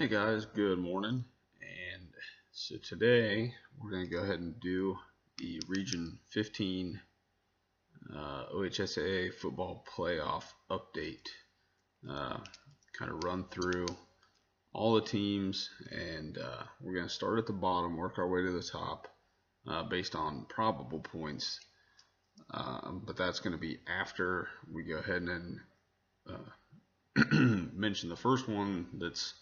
Hey guys, good morning. And so today we're going to go ahead and do the Region 15 OHSAA football playoff update. Kind of run through all the teams, and we're going to start at the bottom, work our way to the top based on probable points. But that's going to be after we go ahead and mention the first one that's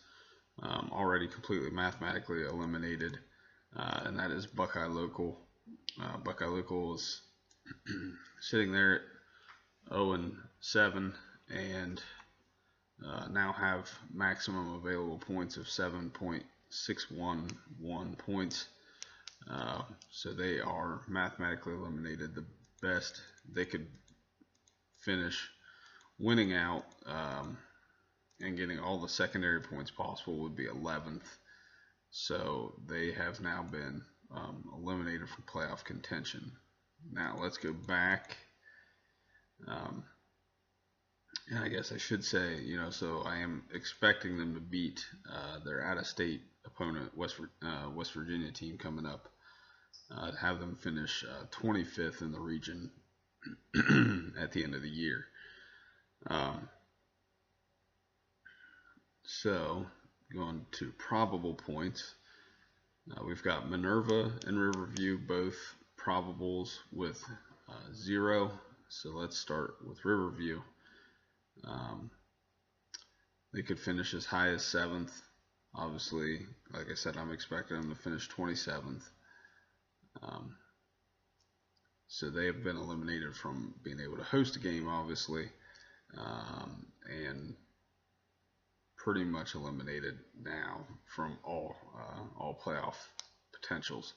already completely mathematically eliminated, and that is Buckeye Local. Buckeye Local is sitting there at 0-7 and now have maximum available points of 7.611 points. So they are mathematically eliminated. The best they could finish winning out and getting all the secondary points possible would be 11th. So they have now been eliminated from playoff contention. Now let's go back. And I guess I should say, so I am expecting them to beat their out-of-state opponent, West Virginia team coming up, to have them finish 25th in the region at the end of the year. So going to probable points, we've got Minerva and Riverview, both probables with 0. So let's start with Riverview. They could finish as high as 7th. Obviously, like I said, I'm expecting them to finish 27th. So they have been eliminated from being able to host a game, obviously, and pretty much eliminated now from all playoff potentials.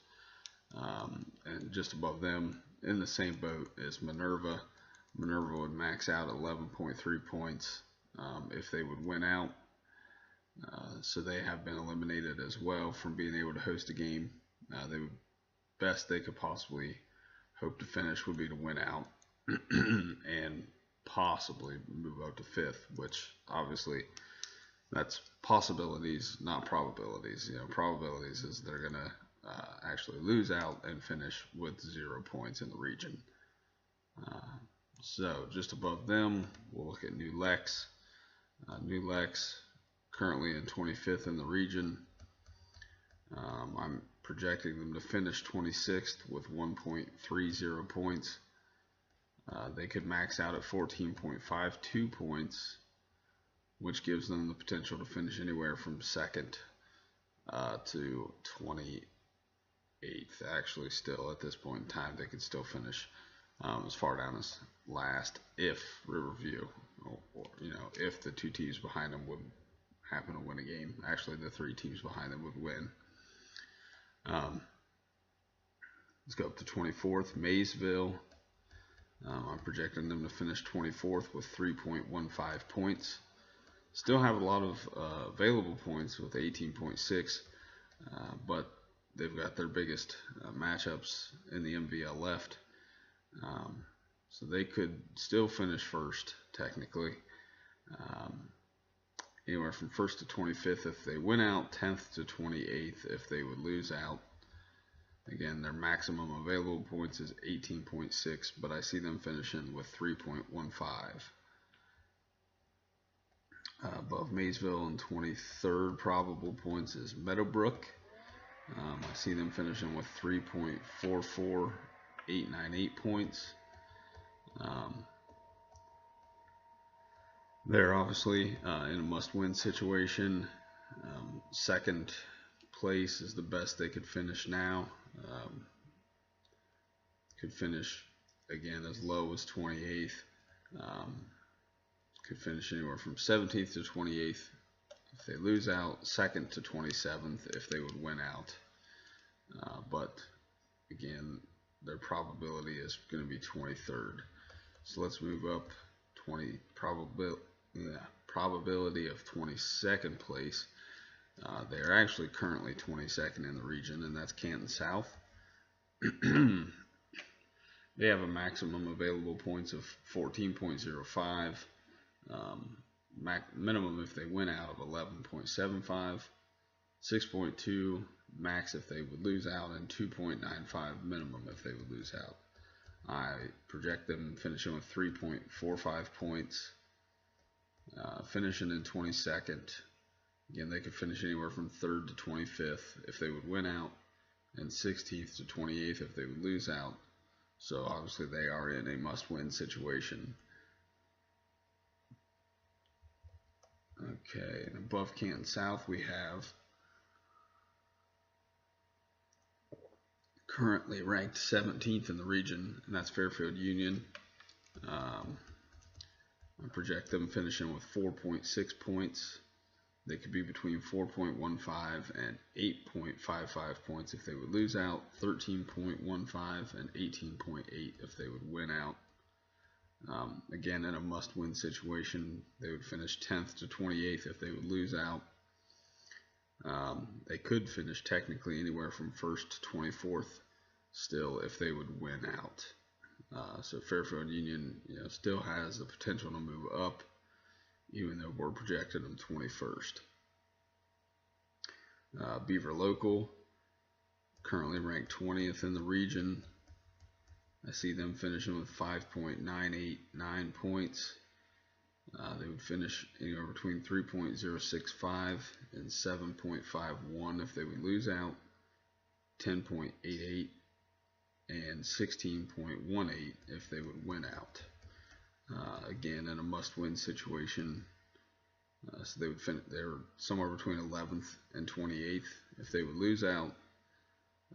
And just above them, in the same boat as Minerva. Minerva would max out 11.3 points if they would win out. So they have been eliminated as well from being able to host a game. Best they could possibly hope to finish would be to win out and possibly move up to 5th, which obviously that's possibilities, not probabilities. Probabilities is they're going to actually lose out and finish with 0 points in the region. So just above them, we'll look at New Lex. New Lex currently in 25th in the region. I'm projecting them to finish 26th with 1.30 points. They could max out at 14.52 points, which gives them the potential to finish anywhere from 2nd to 28th. Actually, still at this point in time, they could still finish as far down as last if Riverview, or if the 2 teams behind them would happen to win a game. Actually, the 3 teams behind them would win. Let's go up to 24th, Maysville. I'm projecting them to finish 24th with 3.15 points. Still have a lot of available points with 18.6, but they've got their biggest matchups in the MVL left. So they could still finish 1st, technically. Anywhere from 1st to 25th if they win out, 10th to 28th if they would lose out. Again, their maximum available points is 18.6, but I see them finishing with 3.15. Above Maysville in 23rd probable points is Meadowbrook. I see them finishing with 3.44898 points. They're obviously in a must-win situation. 2nd place is the best they could finish now. Could finish again as low as 28th. Could finish anywhere from 17th to 28th if they lose out, 2nd to 27th if they would win out. But again, their probability is going to be 23rd. So let's move up. Probability of 22nd place. They are actually currently 22nd in the region, and that's Canton South. They have a maximum available points of 14.05. minimum if they win out of 11.75, 6.2 max if they would lose out, and 2.95 minimum if they would lose out. I project them finishing with 3.45 points, finishing in 22nd. Again, they could finish anywhere from 3rd to 25th if they would win out, and 16th to 28th if they would lose out. So obviously they are in a must-win situation. Okay, and above Canton South we have currently ranked 17th in the region, and that's Fairfield Union. I project them finishing with 4.6 points. They could be between 4.15 and 8.55 points if they would lose out, 13.15 and 18.8 if they would win out. Again, in a must-win situation, they would finish 10th to 28th if they would lose out. They could finish technically anywhere from 1st to 24th still if they would win out. So Fairfield Union, still has the potential to move up, even though we're projecting them 21st. Beaver Local, currently ranked 20th in the region. I see them finishing with 5.989 points. They would finish anywhere between 3.065 and 7.51 if they would lose out, 10.88 and 16.18 if they would win out. Again, in a must-win situation, so they would they're somewhere between 11th and 28th if they would lose out,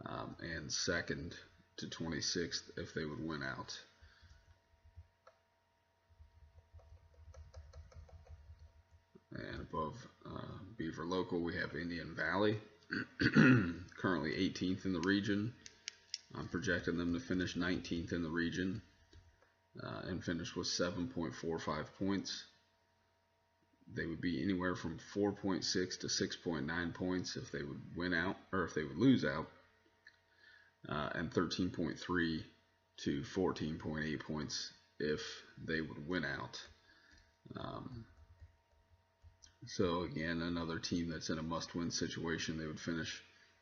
and 2nd to 26th if they would win out. And above Beaver Local, we have Indian Valley, currently 18th in the region. I'm projecting them to finish 19th in the region, and finish with 7.45 points. They would be anywhere from 4.6 to 6.9 points if they would win out, or if they would lose out, and 13.3 to 14.8 points if they would win out. So again, another team that's in a must-win situation. They would finish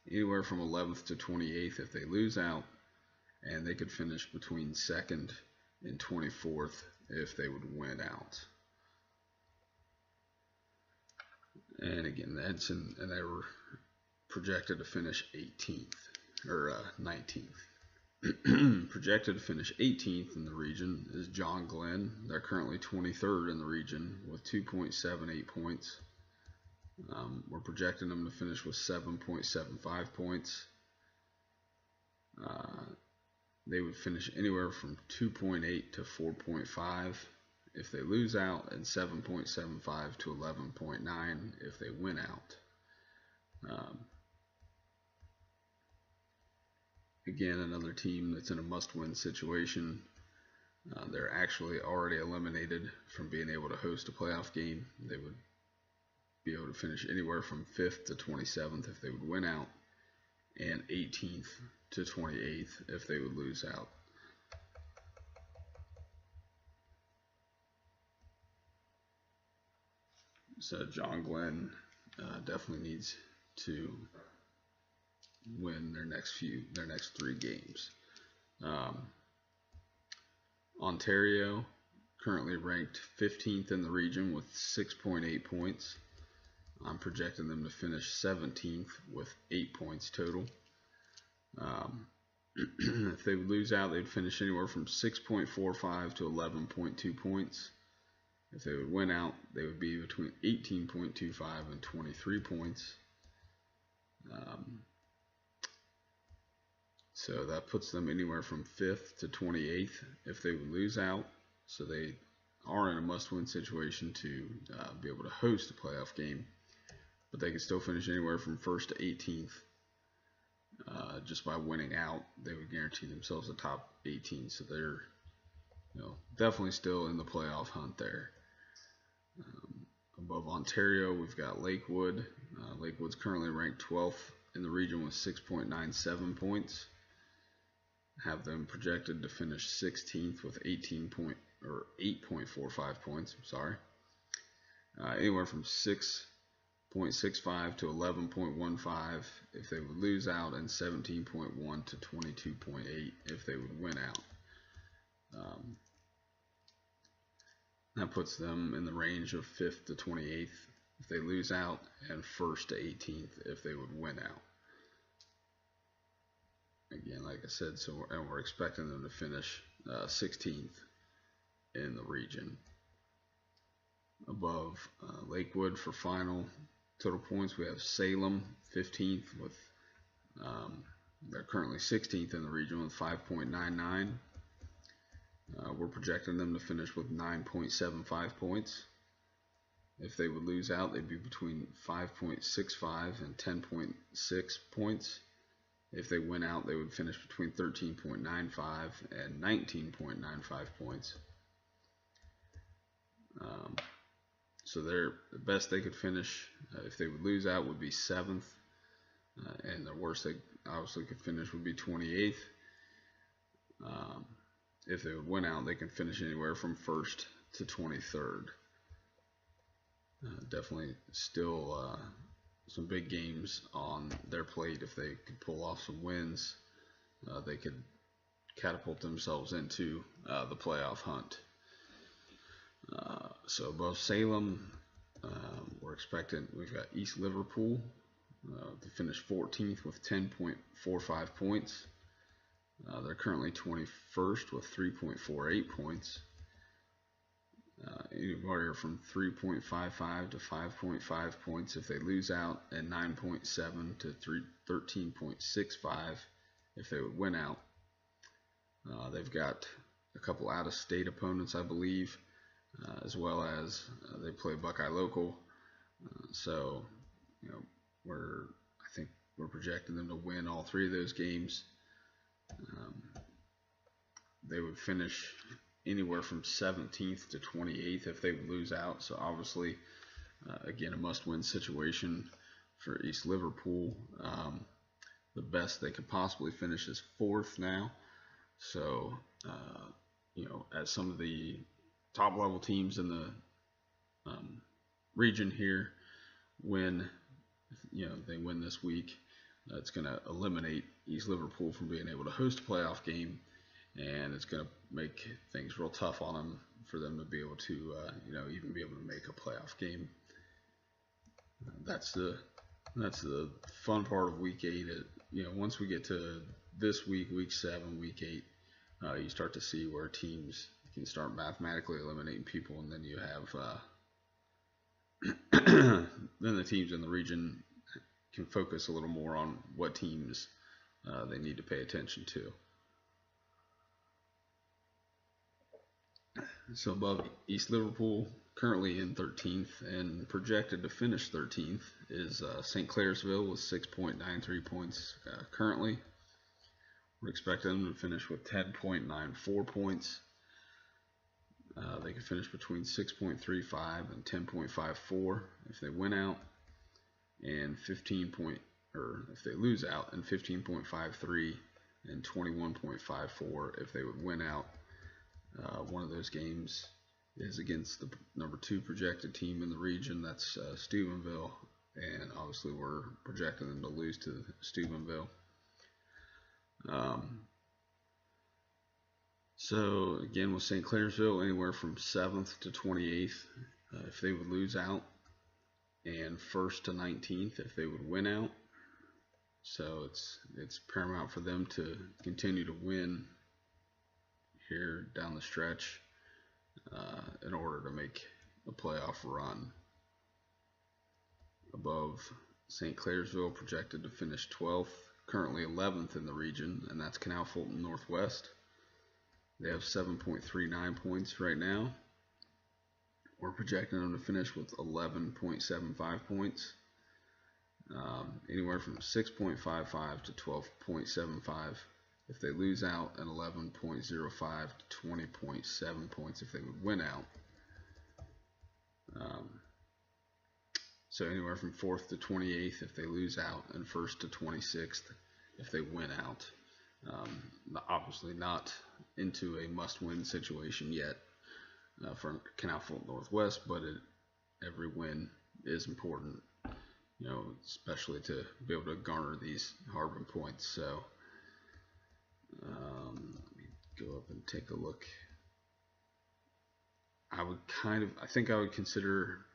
anywhere from 11th to 28th if they lose out, and they could finish between 2nd and 24th if they would win out. And again, and they were projected to finish 18th or 19th. Projected to finish 18th in the region is John Glenn. They're currently 23rd in the region with 2.78 points. We're projecting them to finish with 7.75 points. They would finish anywhere from 2.8 to 4.5 if they lose out, and 7.75 to 11.9 if they win out. Again, another team that's in a must-win situation. They're actually already eliminated from being able to host a playoff game. They would be able to finish anywhere from 5th to 27th if they would win out, and 18th to 28th if they would lose out. So John Glenn definitely needs to win their next 3 games. Ontario, currently ranked 15th in the region with 6.8 points. I'm projecting them to finish 17th with 8 points total. If they would lose out, they'd finish anywhere from 6.45 to 11.2 points. If they would win out, they would be between 18.25 and 23 points. So that puts them anywhere from 5th to 28th if they would lose out. So they are in a must-win situation to be able to host a playoff game, but they could still finish anywhere from 1st to 18th. Just by winning out, they would guarantee themselves a top 18. So they're definitely still in the playoff hunt there. Above Ontario, we've got Lakewood. Lakewood's currently ranked 12th in the region with 6.97 points. Have them projected to finish 16th with 8.45 points. anywhere from 6.65 to 11.15 if they would lose out, and 17.1 to 22.8 if they would win out. That puts them in the range of 5th to 28th if they lose out, and 1st to 18th if they would win out. Again, like I said, and we're expecting them to finish 16th in the region. Above Lakewood for final total points, we have Salem 15th with they're currently 16th in the region with 5.99. We're projecting them to finish with 9.75 points. If they would lose out, they'd be between 5.65 and 10.6 points. If they win out, they would finish between 13.95 and 19.95 points. So the best they could finish if they would lose out would be 7th, and the worst they obviously could finish would be 28th. If they would win out, they can finish anywhere from 1st to 23rd. Definitely still some big games on their plate. If they could pull off some wins, they could catapult themselves into the playoff hunt. So above Salem, we're expecting, we've got East Liverpool to finish 14th with 10.45 points. They're currently 21st with 3.48 points. Anywhere from 3.55 to 5.5 points if they lose out, and 9.7 to 13.65 if they would win out. They've got a couple out-of-state opponents, I believe, as well as they play Buckeye local. So, I think we're projecting them to win all 3 of those games. They would finish anywhere from 17th to 28th if they would lose out. So obviously, again, a must-win situation for East Liverpool. The best they could possibly finish is 4th now. So, as some of the top-level teams in the region here win, they win this week, it's going to eliminate East Liverpool from being able to host a playoff game, and it's going to make things real tough on them for them to be able to, even be able to make a playoff game. That's the fun part of Week 8. Once we get to this week, Week 7, Week 8, you start to see where teams can start mathematically eliminating people, and then you have then the teams in the region can focus a little more on what teams they need to pay attention to. So above East Liverpool, currently in 13th and projected to finish 13th, is St. Clairsville with 6.93 points currently. We're expecting them to finish with 10.94 points. They could finish between 6.35 and 10.54 if they win out, and if they lose out, and 15.53 and 21.54 if they would win out. One of those games is against the number 2 projected team in the region, that's Steubenville, and obviously we're projecting them to lose to Steubenville. So again, with St. Clairsville, anywhere from 7th to 28th if they would lose out, and 1st to 19th if they would win out. So it's paramount for them to continue to win here down the stretch in order to make a playoff run. Above St. Clairsville, projected to finish 12th, currently 11th in the region, and that's Canal Fulton Northwest. They have 7.39 points right now. We're projecting them to finish with 11.75 points. Anywhere from 6.55 to 12.75 if they lose out, and 11.05 to 20.7 points if they would win out. So anywhere from 4th to 28th if they lose out, and 1st to 26th if they win out. Obviously not into a must-win situation yet for Canal Fulton Northwest, but it every win is important, especially to be able to garner these hard-won points. So let me go up and take a look. I think I would consider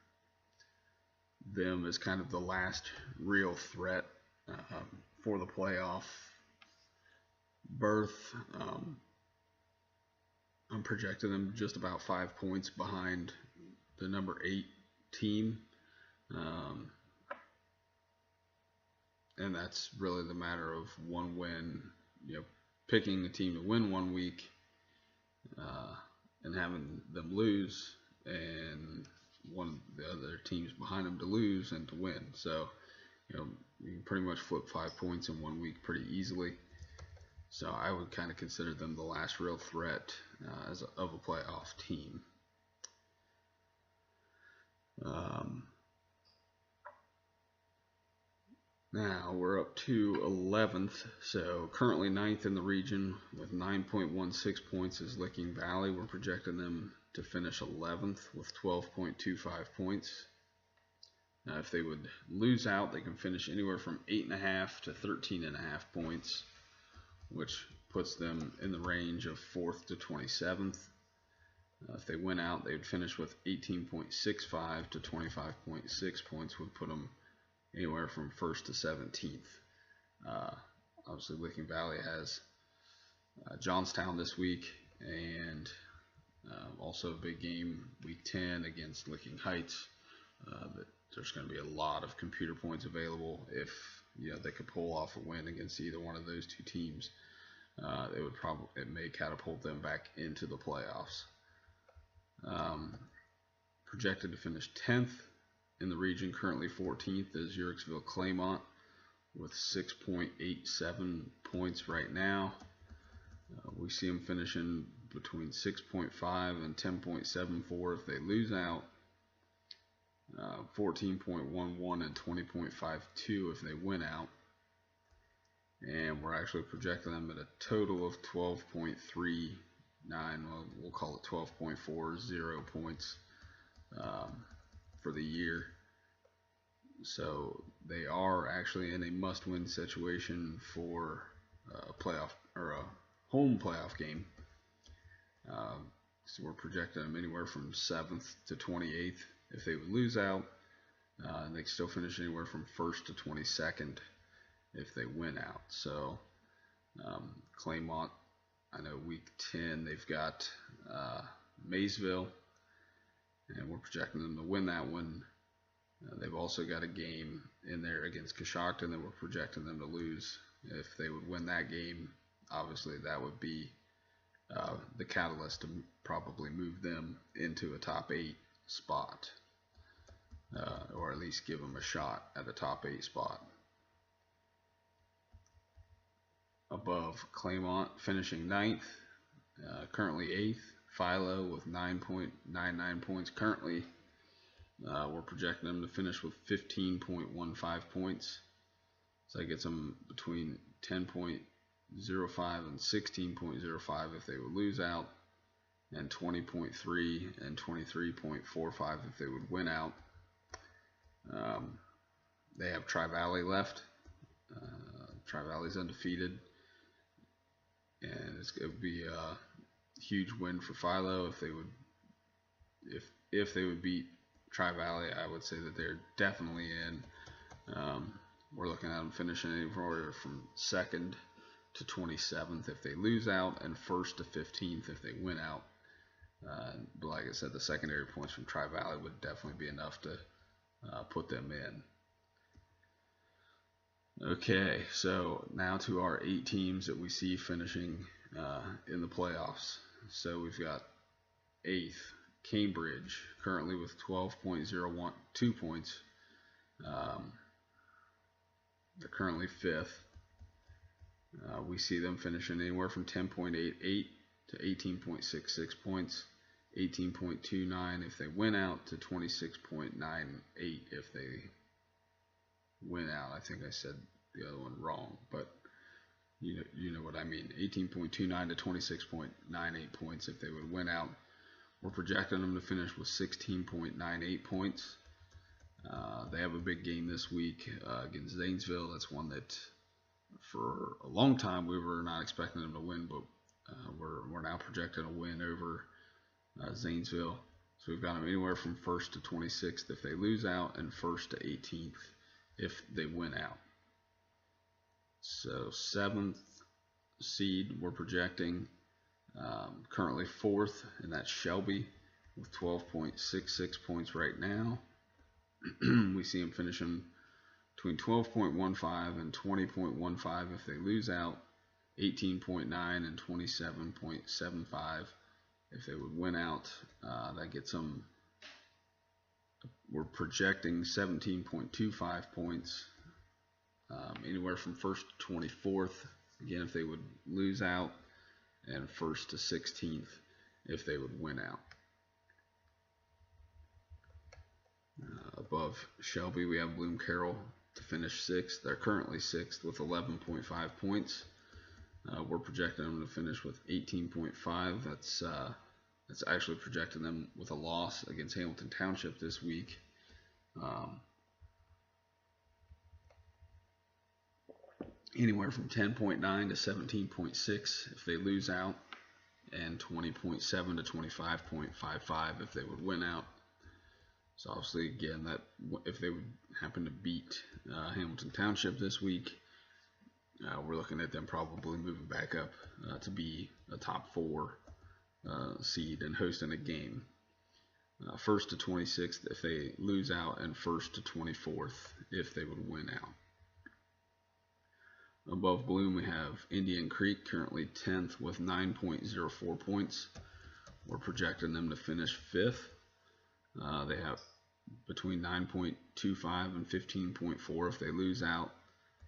them as kind of the last real threat for the playoff berth. I'm projecting them just about 5 points behind the number 8 team. And that's really the matter of one win, picking a team to win one week and having them lose, and one of the other teams behind them to lose and to win. So, you can pretty much flip 5 points in 1 week pretty easily. So I would kind of consider them the last real threat of a playoff team. Now we're up to 11th, so currently 9th in the region with 9.16 points is Licking Valley. We're projecting them to finish 11th with 12.25 points. Now if they would lose out, they can finish anywhere from 8.5 to 13.5 points, which puts them in the range of 4th to 27th. If they win out, they would finish with 18.65 to 25.6 points, would put them anywhere from 1st to 17th. Obviously, Licking Valley has Johnstown this week, and also a big game week 10 against Licking Heights. That there's going to be a lot of computer points available. If they could pull off a win against either one of those two teams, it may catapult them back into the playoffs. Projected to finish 10th in the region, currently 14th, is Uhrichsville Claymont with 6.87 points right now. We see them finishing between 6.5 and 10.74 if they lose out, 14.11 and 20.52 if they win out. And we're actually projecting them at a total of 12.39, we'll call it 12.40 points for the year. So they are actually in a must-win situation for a playoff or a home playoff game. So we're projecting them anywhere from 7th to 28th if they would lose out. And they can still finish anywhere from 1st to 22nd if they win out. So Claymont, I know week 10 they've got Maysville, and we're projecting them to win that one. They've also got a game in there against Coshocton that we're projecting them to lose. If they would win that game, obviously that would be the catalyst to probably move them into a top 8 spot, or at least give them a shot at a top 8 spot. Above, Claymont finishing 9th, currently 8th. Philo with 9.99 points currently. We're projecting them to finish with 15.15 points. So that gets them between 10.05 and 16.05 if they would lose out, and 20.3 and 23.45 if they would win out. They have Tri-Valley left. Tri-Valley's undefeated, and it would be a huge win for Philo if they would beat Tri-Valley. I would say that they're definitely in. We're looking at them finishing anywhere from 2nd to 27th if they lose out, and 1st to 15th if they win out. But like I said, the secondary points from Tri-Valley would definitely be enough to put them in. Okay, so now to our 8 teams that we see finishing in the playoffs. So we've got 8th, Cambridge, currently with 12.02 points. They're currently 5th. We see them finishing anywhere from 10.88 to 18.66 points, 18.29 if they win out, to 26.98 if they win out. I think I said the other one wrong, but you know what I mean. 18.29 to 26.98 points if they would win out. We're projecting them to finish with 16.98 points. They have a big game this week against Zanesville. That's one that for a long time we were not expecting them to win, but we're now projecting a win over Zanesville. So we've got them anywhere from 1st to 26th if they lose out, and 1st to 18th if they win out. So 7th seed we're projecting currently 4th, and that's Shelby with 12.66 points right now. We see them finishing between 12.15 and 20.15 if they lose out, 18.9 and 27.75 if they would win out. That gets them, we're projecting 17.25 points, anywhere from 1st to 24th, again if they would lose out, and 1st to 16th if they would win out. Above Shelby, we have Bloom Carroll to finish 6th. They're currently 6th with 11.5 points. We're projecting them to finish with 18.5. That's actually projecting them with a loss against Hamilton Township this week. Anywhere from 10.9 to 17.6 if they lose out, and 20.7 to 25.55 if they would win out. So obviously, again, that if they would happen to beat Hamilton Township this week, we're looking at them probably moving back up to be a top 4 seed and hosting a game. 1st to 26th if they lose out, and 1st to 24th if they would win out. Above Bloom, we have Indian Creek, currently 10th with 9.04 points. We're projecting them to finish 5th. They have between 9.25 and 15.4 if they lose out,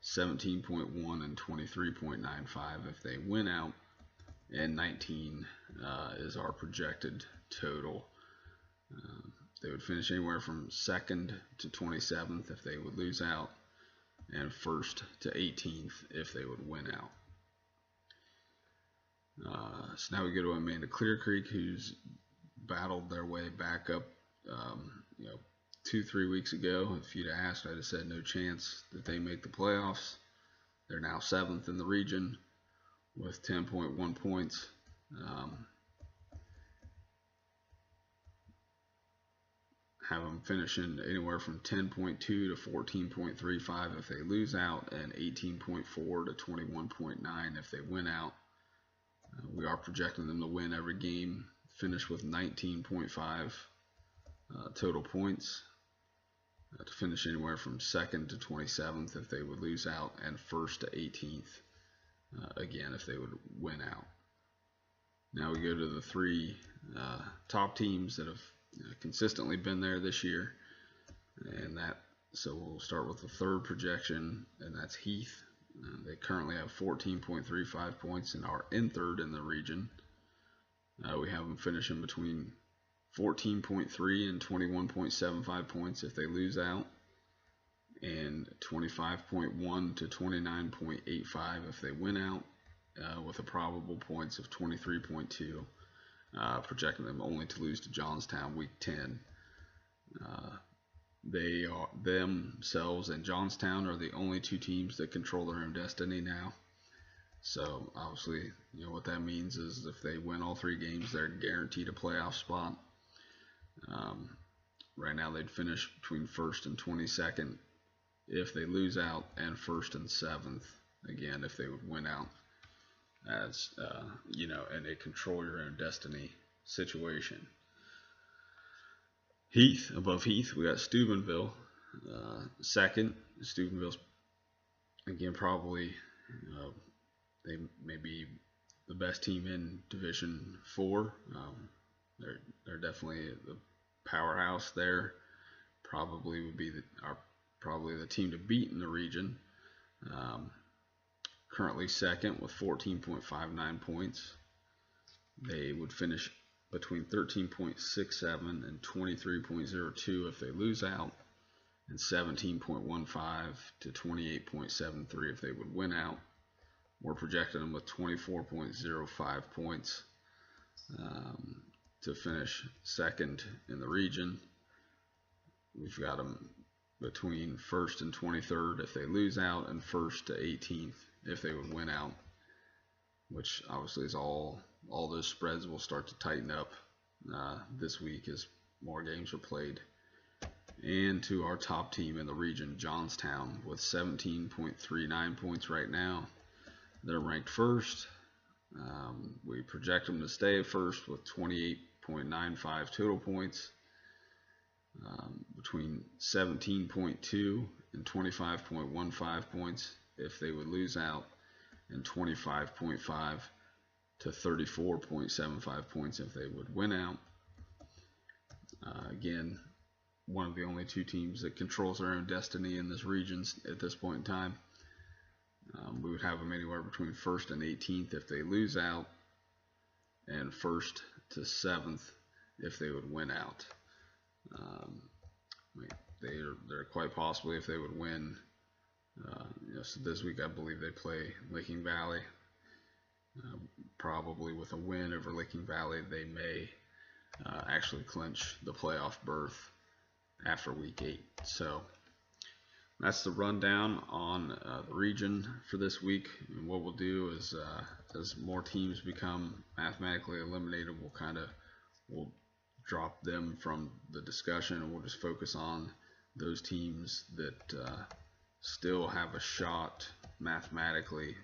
17.1 and 23.95 if they win out, and 19 is our projected total. They would finish anywhere from 2nd to 27th if they would lose out, and 1st to 18th if they would win out. So now we go to Amanda Clear Creek, who's battled their way back up 2-3 weeks ago. If you'd asked, I'd have said no chance that they make the playoffs. They're now 7th in the region with 10.1 points. Have them finishing anywhere from 10.2 to 14.35 if they lose out, and 18.4 to 21.9 if they win out. We are projecting them to win every game, finish with 19.5 total points, to finish anywhere from 2nd to 27th if they would lose out, and 1st to 18th again if they would win out. Now we go to the 3 top teams that have consistently been there this year, and so we'll start with the 3rd projection, and that's Heath. They currently have 14.35 points and are in 3rd in the region. We have them finishing between 14.3 and 21.75 points if they lose out, and 25.1 to 29.85 if they win out, with a probable points of 23.2, projecting them only to lose to Johnstown week 10. They are themselves and Johnstown are the only 2 teams that control their own destiny now. So obviously, what that means is if they win all 3 games, they're guaranteed a playoff spot. Right now, they'd finish between 1st and 22nd if they lose out, and 1st and 7th again if they would win out. As in a control your own destiny situation. Heath, above Heath, we got Steubenville, 2nd. Steubenville's again probably they may be the best team in Division 4. They're definitely the powerhouse there. Probably would be probably the team to beat in the region. Currently 2nd with 14.59 points. They would finish between 13.67 and 23.02 if they lose out, and 17.15 to 28.73 if they would win out. We're projecting them with 24.05 points, to finish second in the region. We've got them between 1st and 23rd if they lose out, and 1st to 18th if they would win out, which obviously is all those spreads will start to tighten up this week as more games are played. And to our top team in the region, Johnstown, with 17.39 points right now. They're ranked first. We project them to stay first with 28.95 total points, between 17.2 and 25.15 points if they would lose out, and 25.5 to 34.75 points if they would win out. Again, one of the only two teams that controls their own destiny in this region at this point in time. We would have them anywhere between 1st and 18th if they lose out, and 1st to 7th if they would win out. They're quite possibly, if they would win, so this week I believe they play Licking Valley. Probably with a win over Licking Valley, they may actually clinch the playoff berth after week 8. So that's the rundown on the region for this week. And what we'll do is, as more teams become mathematically eliminated, we'll drop them from the discussion, and we'll just focus on those teams that still have a shot mathematically,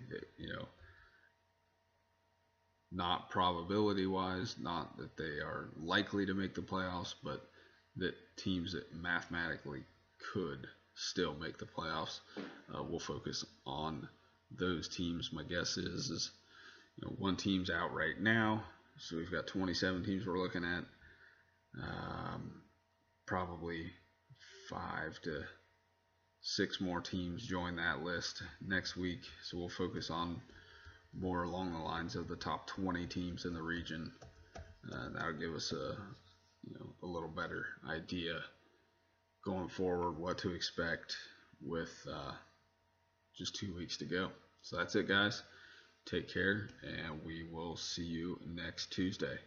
not probability wise, not that they are likely to make the playoffs, but that teams that mathematically could still make the playoffs. We'll focus on those teams. My guess is one team's out right now, so we've got 27 teams we're looking at. Probably 5 to 6 more teams join that list next week, so we'll focus on more along the lines of the top 20 teams in the region. That'll give us a little better idea going forward what to expect with just 2 weeks to go. So that's it, guys. Take care, and we will see you next Tuesday.